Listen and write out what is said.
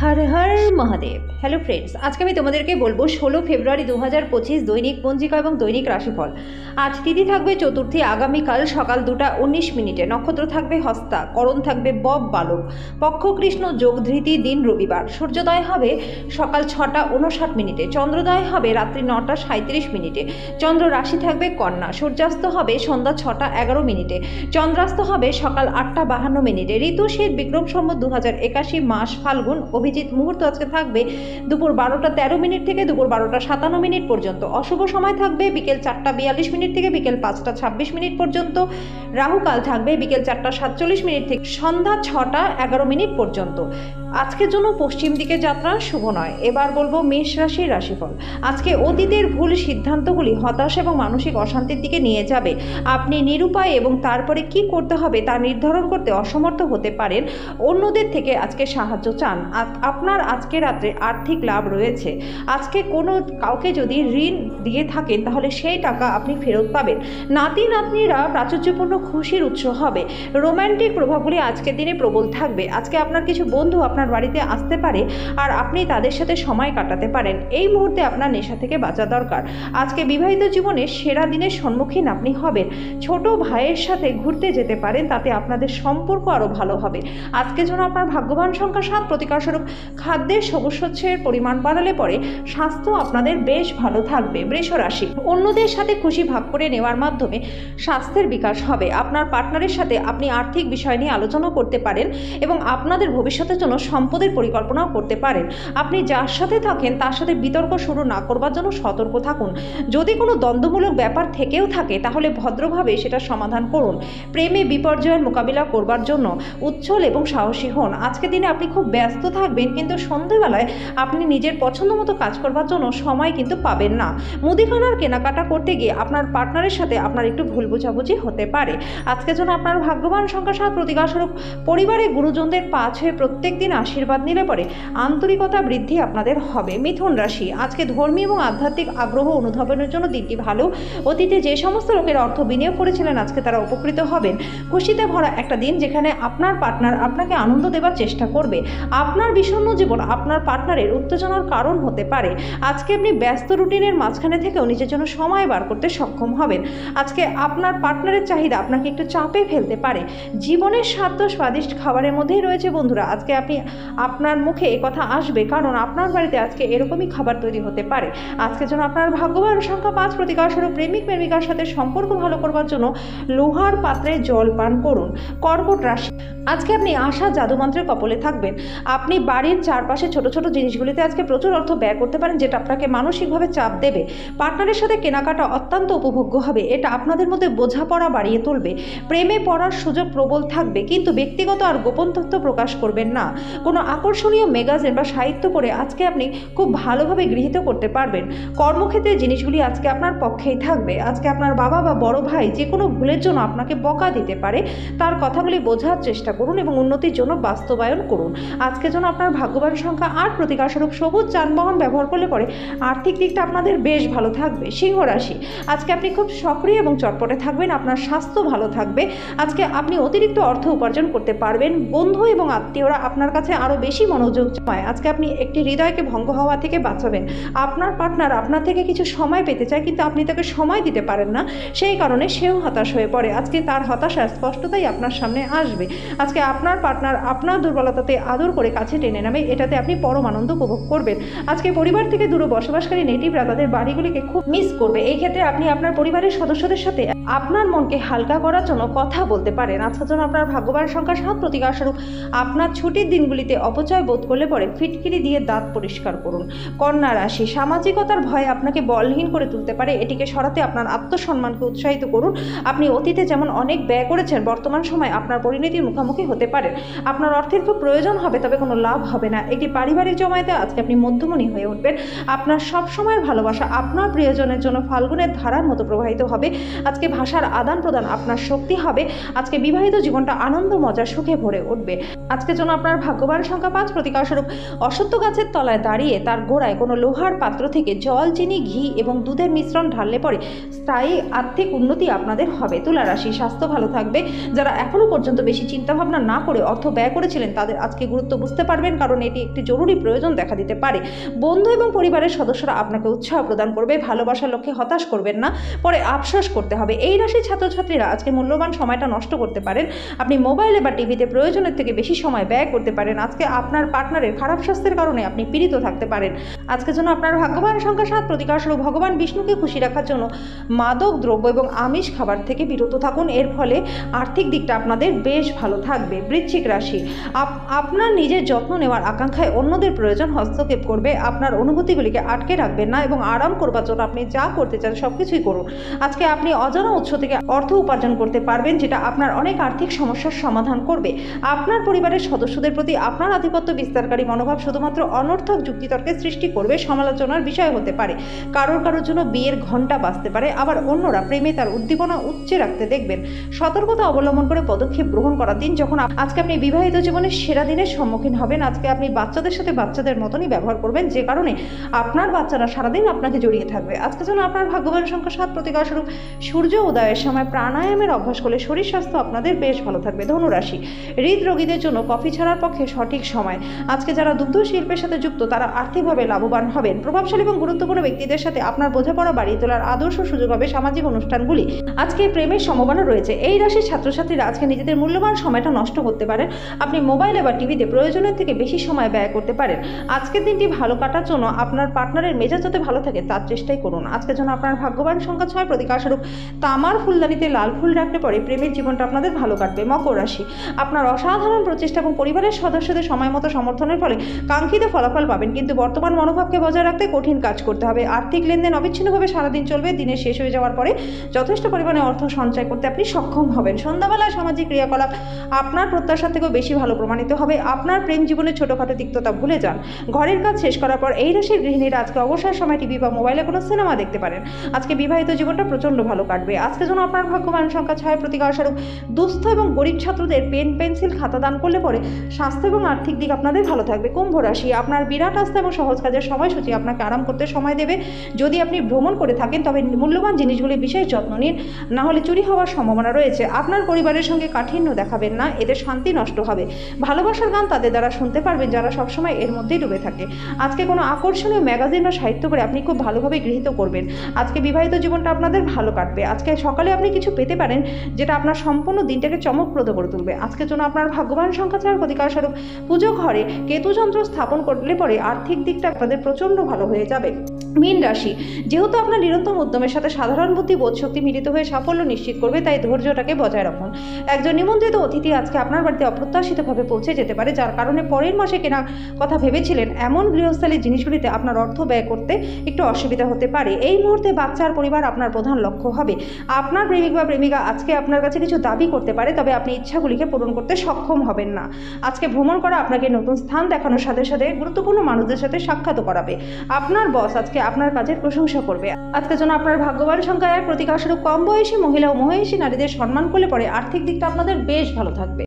हर हर Mahadev. Hello friends, आज के तुम्हादेरके बोलबो 16 फेब्रुआरी 2025 दैनिक पंजिका और दैनिक राशिफल। आज तिथि थाकबे चतुर्थी, आगामीकाल सकाल 2टा 19 मिनिटे, नक्षत्र थाकबे हस्ता, करण थाकबे बब बालक, पक्ष कृष्ण, जोग धृति, दिन रविवार, सूर्योदय हबे सकाल 6टा 59 मिनिटे, चंद्रोदय हबे रात्रि 9टा 37 मिनिटे, चंद्र राशि थाकबे कन्या, सूर्यास्त हबे सन्ध्या 6टा 11 मिनिटे, चंद्रास्त हबे सकाल 8टा 52 मिनिटे, ऋतु शीत, विक्रम सम्वत 2081, मास फाल्गुन, अभिजित मुहूर्त आज के थाकबे দুপুর 12টা 13 মিনিট থেকে দুপুর 12টা 57 মিনিট পর্যন্ত। অশুভ সময় থাকবে বিকেল 4টা 42 মিনিট থেকে বিকেল 5টা 26 মিনিট পর্যন্ত। রাহুকাল থাকবে বিকেল 4টা 47 মিনিট থেকে সন্ধ্যা 6টা 11 মিনিট পর্যন্ত। আজকের জন্য পশ্চিম দিকে যাত্রা শুভ নয়। এবার বলবো মেষ রাশির রাশিফল। আজকে অতীতের ভুল সিদ্ধান্তগুলি হতাশা এবং মানসিক অশান্তির দিকে নিয়ে যাবে। আপনি নিরুপায় এবং তারপরে কি করতে হবে তা নির্ধারণ করতে অসমর্থ হতে পারেন। অন্যদের থেকে আজকে সাহায্য চান। আপনার আজকে রাত্রে আর্থিক লাভ রয়েছে। আজকে কোনো কাউকে যদি ঋণ দিয়ে থাকেন তাহলে সেই টাকা আপনি ফেরত পাবেন। নাতি নাতনিরা প্রাচুর্যপূর্ণ খুশির উৎস হবে। রোম্যান্টিক প্রভাবগুলি আজকের দিনে প্রবল থাকবে। আজকে আপনার কিছু বন্ধু আপনার বাড়িতে আসতে পারে আর আপনি তাদের সাথে সময় কাটাতে পারেন। এই মুহূর্তে আপনার নেশা থেকে বাঁচা দরকার। আজকে বিবাহিত জীবনে সেরা দিনের সম্মুখীন আপনি হবেন। ছোট ভাইয়ের সাথে ঘুরতে যেতে পারেন, তাতে আপনাদের সম্পর্ক আরও ভালো হবে। আজকে যেন আপনার ভাগ্যবান সংখ্যা 7, প্রতিকারস্বরূপ খাদ্যের সবুজ শস্যের পরিমাণ বাড়ালে পরে স্বাস্থ্য আপনাদের বেশ ভালো থাকবে। বৃষ রাশি, অন্যদের সাথে খুশি ভাগ করে নেওয়ার মাধ্যমে স্বাস্থ্যের বিকাশ হবে। আপনার পার্টনারের সাথে আপনি আর্থিক বিষয় নিয়ে আলোচনা করতে পারেন এবং আপনাদের ভবিষ্যতের জন্য সম্পদের পরিকল্পনাও করতে পারেন। আপনি যার সাথে থাকেন তার সাথে বিতর্ক শুরু না করবার জন্য সতর্ক থাকুন। যদি কোনো দ্বন্দ্বমূলক ব্যাপার থেকেও থাকে তাহলে ভদ্রভাবে সেটা সমাধান করুন। প্রেমে বিপর্যয়ের মোকাবিলা করবার জন্য উচ্ছল এবং সাহসী হন। আজকের দিনে আপনি খুব ব্যস্ত থাকবেন, কিন্তু সন্ধ্যেবেলায় আপনি নিজের পছন্দ মতো কাজ করবার জন্য সময় কিন্তু পাবেন না। মুদিখানার কেনাকাটা করতে গিয়ে আপনার পার্টনারের সাথে আপনার একটু ভুল বোঝাবুঝি হতে পারে। আজকের জন্য আপনার ভাগ্যবান সংখ্যা 7, প্রতিকারস্বরূপ পরিবারে গুরুজনদের পা ছুঁয়ে প্রত্যেক দিন আশীর্বাদ নিলে পরে আন্তরিকতা বৃদ্ধি আপনাদের হবে। মিথুন রাশি, আজকে ধর্মীয় এবং আধ্যাত্মিক আগ্রহ অনুধাবনের জন্য দিনটি ভালো। অতীতে যে সমস্ত লোকের অর্থ বিনিয়োগ করেছিলেন আজকে তারা উপকৃত হবেন। খুশিতে ভরা একটা দিন যেখানে আপনার পার্টনার আপনাকে আনন্দ দেওয়ার চেষ্টা করবে। আপনার বিষণ্ণ জীবন আপনার পার্টনারের উত্তেজনার কারণ হতে পারে। আজকে আপনি ব্যস্ত রুটিনের মাঝখানে থেকেও নিজের জন্য সময় বার করতে সক্ষম হবেন। আজকে আপনার পার্টনারের চাহিদা আপনাকে একটু চাপে ফেলতে পারে। জীবনের স্বাদ স্বাদিষ্ট খাবারের মধ্যেই রয়েছে বন্ধুরা। আজকে আপনার মুখে এ কথা আসবে, কারণ আপনার বাড়িতে আজকে এরকমই খাবার তৈরি হতে পারে। আজকের জন্য আপনার ভাগ্যবান সংখ্যা 5, প্রতিকারস্বরূপ প্রেমিক প্রেমিকার সাথে সম্পর্ক ভালো করবার জন্য লোহার পাত্রে জল পান করুন। কর্কট রাশি, আজকে আপনি আশা জাদুমন্ত্রের কবলে থাকবেন। আপনি বাড়ির চারপাশে ছোট ছোট জিনিসগুলিতে আজকে প্রচুর অর্থ ব্যয় করতে পারেন, যেটা আপনাকে মানসিকভাবে চাপ দেবে। পার্টনারের সাথে কেনাকাটা অত্যন্ত উপভোগ্য হবে। এটা আপনাদের মধ্যে বোঝাপড়া বাড়িয়ে তুলবে। প্রেমে পড়ার সুযোগ প্রবল থাকবে, কিন্তু ব্যক্তিগত আর গোপন তথ্য প্রকাশ করবেন না। কোনো আকর্ষণীয় ম্যাগাজিন বা সাহিত্য পড়ে আজকে আপনি খুব ভালোভাবে গৃহীত করতে পারবেন। কর্মক্ষেত্রে জিনিসগুলি আজকে আপনার পক্ষেই থাকবে। আজকে আপনার বাবা বা বড় ভাই যে কোনো ভুলের জন্য আপনাকে বকা দিতে পারে। তার কথাগুলি বোঝার চেষ্টা করুন এবং উন্নতির জন্য বাস্তবায়ন করুন। আজকের জন্য আপনার ভাগ্যবান সংখ্যা 8, প্রতিকারস্বরূপ সবুজ যানবাহন ব্যবহার করলে পরে আর্থিক দিকটা আপনাদের বেশ ভালো থাকবে। সিংহ রাশি, আজকে আপনি খুব সক্রিয় এবং চটপটে থাকবেন। আপনার স্বাস্থ্য ভালো থাকবে। আজকে আপনি অতিরিক্ত অর্থ উপার্জন করতে পারবেন। বন্ধু এবং আত্মীয়রা আপনার কাছে আরও বেশি মনোযোগ পায়। আজকে আপনি একটি হৃদয়কে ভঙ্গ হওয়া থেকে বাঁচাবেন। আপনার পার্টনার আপনার থেকে কিছু সময় পেতে চায়, কিন্তু আপনি তাকে সময় দিতে পারেন না। সেই কারণে সেও হতাশ হয়ে পড়ে। আজকে তার হতাশা স্পষ্টতাই আপনার সামনে আসবে। আজকে আপনার পার্টনার আপনার দুর্বলতাতে আদর করে কাছে টেনে নেবে। এটাতে আপনি পরম আনন্দ উপভোগ করবেন। আজকে পরিবার থেকে দূরে বসবাসকারী নেটিভরা তাদের বাড়িগুলিকে খুব মিস করবে। এই ক্ষেত্রে আপনি আপনার পরিবারের সদস্যদের সাথে আপনার মনকে হালকা করার জন্য কথা বলতে পারেন। আজকের জন্য আপনার ভাগ্যবান সংখ্যা 7, প্রতিকারস্বরূপ আপনার ছুটির দিনগুলিতে অপচয় বোধ করলে পরে ফিটকিরি দিয়ে দাঁত পরিষ্কার করুন। কন্যা রাশি, সামাজিকতার ভয় আপনাকে বলহীন করে তুলতে পারে। এটিকে সরাতে আপনার আত্মসম্মানকে উৎসাহিত করুন। আপনি অতীতে যেমন অনেক ব্যয় করেছেন, বর্তমান সময় আপনার পরিণতির মুখোমুখি হতে পারেন। আপনার অর্থের খুব প্রয়োজন হবে, তবে কোনো লাভ হবে না। একটি পারিবারিক জমায়েতে আজকে আপনি মধ্যমণি হয়ে উঠবেন। আপনার সব সময়ের ভালোবাসা আপনার প্রিয়জনের জন্য ফাল্গুনের ধারার মতো প্রবাহিত হবে। আজকে ভাষার আদান প্রদান আপনার শক্তি হবে। আজকে বিবাহিত জীবনটা আনন্দ মজা সুখে ভরে উঠবে। আজকের জন্য আপনার ভাগ্যবান সংখ্যা 5, প্রতিকারস্বরূপ অশ্বত্থ গাছের তলায় দাঁড়িয়ে তার গোড়ায় কোনো লোহার পাত্র থেকে জল, চিনি, ঘি এবং দুধের মিশ্রণ ঢাললে পরে স্থায়ী আর্থিক উন্নতি আপনাদের হবে। তুলা রাশি, স্বাস্থ্য ভালো থাকবে। যারা এখনো পর্যন্ত বেশি চিন্তা ভাবনা না করে অর্থ ব্যয় করেছিলেন তাদের আজকে গুরুত্ব বুঝতে পারবেন, কারণ এটি একটি জরুরি প্রয়োজন দেখা দিতে পারে। বন্ধু এবং পরিবারের সদস্যরা আপনাকে উৎসাহ প্রদান করবে, ভালোবাসার লক্ষ্যে হতাশ করবেন না, পরে আফসোস করতে হবে। এই রাশির ছাত্রছাত্রীরা আজকে মূল্যবান সময়টা নষ্ট করতে পারেন। আপনি মোবাইলে বা টিভিতে প্রয়োজনের থেকে বেশি সময় ব্যয় করতে পারেন। আজকে আপনার পার্টনারের খারাপ স্বাস্থ্যের কারণে আপনি পীড়িত থাকতে পারেন। আজকের জন্য আপনার ভাগ্যবান সংখ্যা 7, প্রতিকারস্বরূপ ভগবান বিষ্ণুকে খুশি রাখার জন্য মাদক দ্রব্য এবং আমিষ খাবার থেকে বিরত থাকুন। এর ফলে আর্থিক দিকটা আপনাদের বেশ ভালো থাকবে। বৃশ্চিক রাশি, আপনার নিজের যত্ন নেওয়ার আকাঙ্ক্ষায় অন্যদের প্রয়োজন হস্তক্ষেপ করবে। আপনার অনুভূতিগুলিকে আটকে রাখবেন না এবং আরাম করবার জন্য আপনি যা করতে চান সব কিছুই করুন। আজকে আপনি অজানা উৎস থেকে অর্থ উপার্জন করতে পারবেন, যেটা আপনার অনেক আর্থিক সমস্যার সমাধান করবে। আপনার পরিবারের সদস্যদের প্রতি আপনার আধিপত্য বিস্তারকারী মনোভাব শুধুমাত্র অনর্থক যুক্তিতর্কের সৃষ্টি করবে, সমালোচনার বিষয় হতে পারে। কারোর জন্য বিয়ের ঘণ্টা বাজতে পারে, আবার অন্যরা প্রেমে তার উদ্দীপনা উচ্চে রাখতে দেখবেন। সতর্কতা অবলম্বন করে পদক্ষেপ গ্রহণ করার দিন, যখন আজকে আপনি বিবাহিত জীবনের সেরা দিনের সম্মুখীন হবেন। আজকে আপনি বাচ্চাদের সাথে বাচ্চাদের মতনই ব্যবহার করবেন, যে কারণে আপনার বাচ্চারা সারাদিন আপনাকে জড়িয়ে থাকবে। আজকের জন্য আপনার ভাগ্যবান সংখ্যা 7, প্রতিকারস্বরূপ সূর্য উদয়ের সময় প্রাণায়ামের অভ্যাস করলে শরীর স্বাস্থ্য আপনাদের বেশ ভালো থাকবে। ধনুরাশি, হৃদরোগীদের জন্য কফি ছাড়ার পক্ষে সঠিক সময়। আজকে যারা দুগ্ধ শিল্পের সাথে যুক্ত তারা আর্থিকভাবে লাভবান হবেন। প্রভাবশালী এবং গুরুত্বপূর্ণ ব্যক্তিদের সাথে আপনার বোঝাপড়া বাড়িয়ে তোলার আদর্শ সুযোগ হবে। সামাজিক অনুষ্ঠানগুলি আজকে প্রেমের সম্ভাবনা রয়েছে। এই রাশির ছাত্রছাত্রীরা আজকে নিজেদের মূল্যবান সময়টা নষ্ট করতে পারেন। আপনি মোবাইলে বা টিভিতে প্রয়োজনের থেকে বেশি সময় ব্যয় করতে পারেন। আজকের দিনটি ভালো কাটার জন্য আপনার পার্টনারের মেজাজ যাতে ভালো থাকে তার চেষ্টাই করুন। আজকের জন্য আপনার ভাগ্যবান সংখ্যা 6, প্রতিকারস্বরূপ তামার ফুলদানিতে লাল ফুল রাখলে পরে প্রেমের জীবনটা আপনাদের ভালো কাটবে। মকর রাশি, আপনার অসাধারণ প্রচেষ্টা এবং পরিবারের সদস্যদের সময় মতো সমর্থনের ফলে কাঙ্ক্ষিত ফলাফল পাবেন, কিন্তু বর্তমান মনোভাবকে বজায় রাখতে কঠিন কাজ করতে হবে। আর্থিক লেনদেন অবিচ্ছিন্নভাবে সারাদিন চলবে। দিনের শেষ হয়ে যাওয়ার পরে যথেষ্ট পরিমাণে অর্থ সঞ্চয় করতে আপনি সক্ষম হবেন। সন্ধ্যাবেলায় সামাজিক ক্রিয়াকলাপ আপনার প্রত্যাশার থেকেও বেশি ভালো প্রমাণিত হবে। আপনার প্রেম জীবনের ছোটোখাটো তিক্ততা ভুলে যান। ঘরের কাজ শেষ করার পর এই রাশির গৃহিণীরা আজকে অবসর সময় টিভি বা মোবাইলে কোনো সিনেমা দেখতে পারেন। আজকে বিবাহিত জীবনটা প্রচণ্ড ভালো কাটবে। আজকের জন্য আপনার ভাগ্যবান সংখ্যা 6, প্রতিকারস্বরূপ দুস্থ এবং গরিব ছাত্রদের পেন পেন্সিল খাতা দান করলে পরে স্বাস্থ্য এবং আর্থিক দিক আপনাদের ভালো থাকবে। কুম্ভ রাশি, আপনার বিরাট আস্থা এবং সহজ কাজের সময়সূচি আপনাকে আরাম করতে সময় দেবে। যদি আপনি ভ্রমণ করে থাকেন তবে মূল্যবান জিনিসগুলির বিশেষ যত্ন নিন, না হলে চুরি হওয়ার সম্ভাবনা রয়েছে। আপনার পরিবারের সঙ্গে কাঠিন্য দেখাবেন না, এদের শান্তি নষ্ট হবে। ভালোবাসার গান তাদের দ্বারা শুনতে পারবেন যারা সবসময় এর মধ্যেই ডুবে থাকে। আজকে কোনো আকর্ষণীয় ম্যাগাজিন বা সাহিত্য করে আপনি খুব ভালোভাবে গৃহীত করবেন। আজকে বিবাহিত জীবনটা আপনাদের ভালো কাটবে। আজকে সকালে আপনি কিছু পেতে পারেন যেটা আপনার সম্পূর্ণ দিনটাকে চমকপ্রদ করে তুলবে। আজকের জন্য আপনার ভাগ্যবান সংখ্যা 4, প্রতিকারস্বরূপ পুজো ঘরে কেতুযন্ত্র স্থাপন করলে পরে আর্থিক দিকটা আপনাদের প্রচণ্ড ভালো হয়ে যাবে। মীন রাশি, যেহেতু আপনার নিরন্তর উদ্যমের সাথে সাধারণ বুদ্ধি বোধ শক্তি মিলিত হয়ে সাফল্য নিশ্চিত করবে, তাই ধৈর্যটাকে বজায় রাখুন। একজন নিমন্ত্রিত অতিথি আজকে আপনার বাড়িতে অপ্রত্যাশিতভাবে পৌঁছে যেতে পারে, যার কারণে পরের মাসে কেনার কথা ভেবেছিলেন এমন গৃহস্থালী জিনিসগুলিতে আপনার অর্থ ব্যয় করতে একটু অসুবিধা হতে পারে। এই মুহূর্তে বাচ্চার পরিবার আপনার প্রধান লক্ষ্য হবে। আপনার প্রেমিক বা প্রেমিকা আজকে আপনার কাছে কিছু দাবি করতে পারে, তবে আপনি ইচ্ছাগুলিকে পূরণ করতে সক্ষম হবেন না। আজকে ভ্রমণ করা আপনাকে নতুন স্থান দেখানোর সাথে সাথে গুরুত্বপূর্ণ মানুষদের সাথে সাক্ষাৎ করাবে। আপনার বস আজকে আপনার কাজের প্রশংসা করবে। আজকের জন্য আপনার ভাগ্যবান সংখ্যা 1, প্রতিকারস্বরূপ কম বয়সী মহিলা ও মহিষী নারীদের সম্মান করলে পরে আর্থিক দিকটা আপনাদের বেশ ভালো থাকবে।